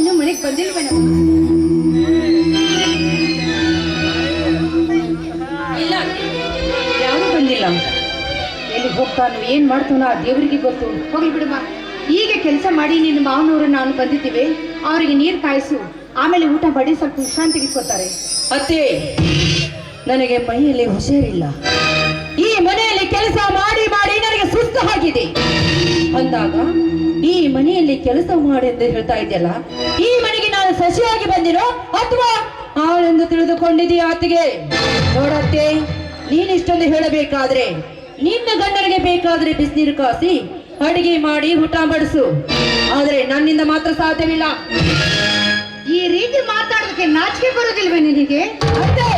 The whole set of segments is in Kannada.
ಇನ್ನೂ ಮನೆಗೆ ಬಂದಿಲ್ವೇನಮ್ಮ? ಇಲ್ಲ, ಯಾರು ಬಂದಿಲ್ಲ. ಎಲ್ಲಿ ಹೋಗ್ತಾನು ಏನ್ ಮಾಡ್ತಾನೋ ಆ ದೇವರಿಗೆ ಗೊತ್ತು. ಹೋಗ್ಲಿ ಬಿಡಮ್ಮ. ಈಗ ಕೆಲಸ ಮಾಡಿ ನಿನ್ನ ಮಾವನವರು ನಾನು ಬಂದಿದ್ದೀವಿ, ಅವರಿಗೆ ನೀರು ಕಾಯಿಸು, ಆಮೇಲೆ ಊಟ ಮಾಡಿ ಸ್ವಲ್ಪ ವಿಶ್ರಾಂತಿ ತೆಗೆದುಕೊತಾರೆ. ಅತ್ತೆ, ನನಗೆ ಮೈಯಲ್ಲಿ ಹುಷಾರಿಲ್ಲ. ಈ ಮನೆಯಲ್ಲಿ ಕೆಲಸ ಮಾಡಿ ಮಾಡಿ ನನಗೆ ಸುಸ್ತು ಆಗಿದೆ. ಅಂದಾಗ ಈ ಮನೆಯಲ್ಲಿ ಕೆಲಸ ಮಾಡಿ ಎಂದು ಹೇಳ್ತಾ ಇದೆಯಲ್ಲ, ಈ ಮನೆಗೆ ನಾನು ಸಸಿಯಾಗಿ ಬಂದಿರೋ ಅಥವಾ ಆಳೆಂದು ತಿಳಿದುಕೊಂಡಿದೀಯ ಅತ್ತಿಗೆ? ನೋಡತ್ತೆ, ನೀನಿಷ್ಟೊಂದು ಹೇಳಬೇಕಾದ್ರೆ ನಿನ್ನ ಗಂಡನಿಗೆ ಬೇಕಾದ್ರೆ ಬಿಸಿನೀರು ಕಾಸಿ ಅಡಿಗೆ ಮಾಡಿ ಊಟ ಬಡಿಸು, ಆದ್ರೆ ನನ್ನಿಂದ ಮಾತ್ರ ಸಾಧ್ಯವಿಲ್ಲ. ಈ ರೀತಿ ಮಾತಾಡೋದಕ್ಕೆ ನಾಚಿಕೆ ಬರೋದಿಲ್ವೇ ನಿನಗೆ? ಅತ್ತೆ,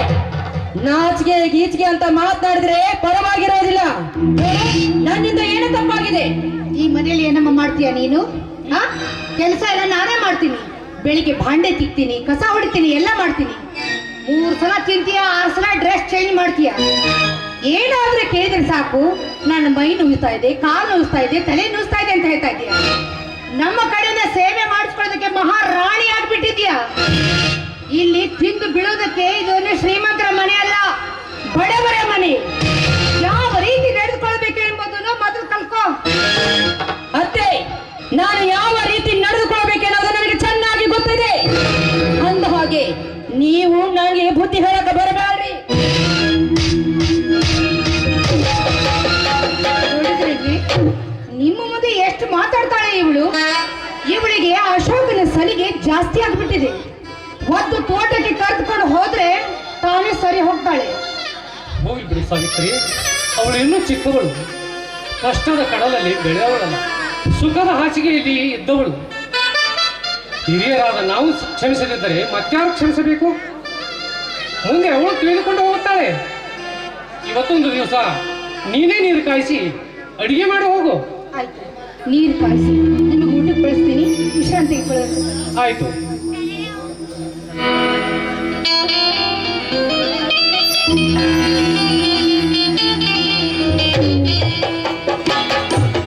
ನಾಚಿಕೆ ಗೀಚಿಗೆ ಅಂತ ಮಾತನಾಡಿದ್ರೆ ಪರವಾಗಿರೋದಿಲ್ಲ. ನನ್ನಿಂದ ಏನು ತಪ್ಪಾಗಿದೆ? ಈ ಮನೆಯಲ್ಲಿ ಏನಮ್ಮ ಮಾಡ್ತೀಯ ನೀನು? ಕೆಲಸ ಎಲ್ಲ ನಾನೇ ಮಾಡ್ತೀನಿ. ಬೆಳಿಗ್ಗೆ ಭಾಂಡೆ ತಿಕ್ತೀನಿ, ಕಸ ಹೊಡಿತೀನಿ, ಎಲ್ಲ ಮಾಡ್ತೀನಿ. 3 ಸಲ ತಿಂತೀಯ, 6 ಸಲ ಡ್ರೆಸ್ ಚೇಂಜ್ ಮಾಡ್ತೀಯ. ಏನಾದ್ರೆ ಕೇಳಿದ್ರೆ ಸಾಕು, ನನ್ನ ಮೈ ನುಗ್ತಾ ಇದೆ, ಕಾಲು ನುಗ್ತಾ ಇದೆ, ತಲೆ ನುಗ್ತಾ ಇದೆ ಅಂತ ಹೇಳ್ತಾ ಇದೀಯ. ನಮ್ಮ ಕಡೆಯಿಂದ ಸೇವೆ ಮಾಡಿಸ್ಕೊಳ್ಳೋದಕ್ಕೆ ಮಹಾರಾಣಿ ಆಗ್ಬಿಟ್ಟಿದ್ಯಾ. ಇಲ್ಲಿ ತಿಂದು ಬೀಳೋದಕ್ಕೆ ಇದೊಂದು ಶ್ರೀಮಂತರ ಮನೆ ಅಲ್ಲ, ಬಡವರ ಮನೆ. ಯಾವ ರೀತಿ ನಡೆದುಕೊಳ್ಬೇಕು ಎಂಬುದನ್ನು ಮೊದಲು ಕಲ್ಕೋ. ಅತ್ತೆ, ನಾನು ಯಾವ ರೀತಿ ನಡೆದುಕೊಳ್ಬೇಕೆನ್ನೋದು ನನಗೆ ಚೆನ್ನಾಗಿ ಗೊತ್ತಿದೆ. ಅಂದ ಹಾಗೆ ನೀವು ನನಗೆ ಬುದ್ಧಿ ಹೇಳಕ್ಕೆ ಬರಬೇಡ್ರಿ. ನೋಡಿದ್ರಿ, ನಿಮ್ಮ ಮುಂದೆ ಎಷ್ಟು ಮಾತಾಡ್ತಾಳೆ ಇವಳು. ಇವಳಿಗೆ ಅಶೋಕನ ಸಲಿಗೆ ಜಾಸ್ತಿ ಆಗ್ಬಿಟ್ಟಿದೆ. ಒಂದು ತೋಟಕ್ಕೆ ಕರೆದುಕೊಂಡು ಹೋದ್ರೆ ತಾನೇ ಸರಿ ಹೋಗ್ತಾಳೆ. ಹೋಗಿ ಬಿಡಿ ಸಾವಿತ್ರಿ, ಅವಳು ಇನ್ನೂ ಚಿಕ್ಕವಳು, ಕಷ್ಟದ ಕಡಲಲ್ಲಿ ಬೆಳೆಯವಳಲ್ಲ, ಸುಖದ ಹಾಸಿಗೆಯಲ್ಲಿ ಇದ್ದವಳು. ಹಿರಿಯರಾದ ನಾವು ಕ್ಷಮಿಸದಿದ್ದರೆ ಮತ್ಯಾರು ಕ್ಷಮಿಸಬೇಕು? ಮುಂದೆ ಅವಳು ತಿಳಿದುಕೊಂಡು ಹೋಗುತ್ತಾಳೆ. ಇವತ್ತೊಂದು ದಿವಸ ನೀನೇ ನೀರು ಕಾಯಿಸಿ ಅಡಿಗೆ ಮಾಡಿ ಹೋಗು. ಆಯ್ತು, ನೀರು ಕಾಯಿಸಿ ನಿಮಗೆ ಊಟಕ್ಕೆ ಬಳಸ್ತೀನಿ, ವಿಶ್ರಾಂತಿಗೆ ಬಳಸ್ತೀನಿ. ಆಯ್ತು. Thank you.